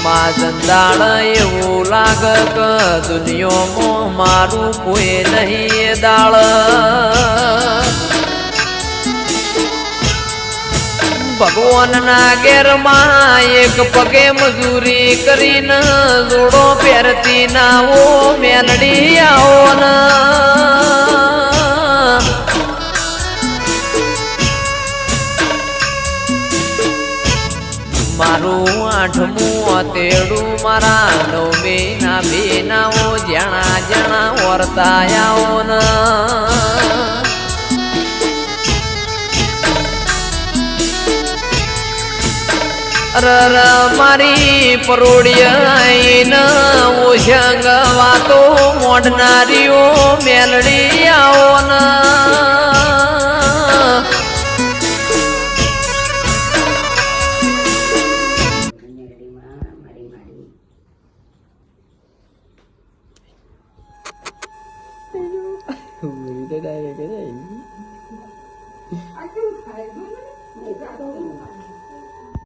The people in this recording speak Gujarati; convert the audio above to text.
માજંદાળ એવું લાગે કે દુનિયામાં મારું કોઈ નહીં દાળ ભગવાનના ઘેરમાં એક પગે મજૂરી કરીને જોડો પહેરતી ના ઓ મેલડી આવો ને મારું આઠમું તેડું મારા નવમી ના બેનાઓ જણા જણા વર્તાયાઓ ને અરર મારી પરોડિયાઈને ઓશંગ વાતો મોડનારીઓ મેલડી આવો ને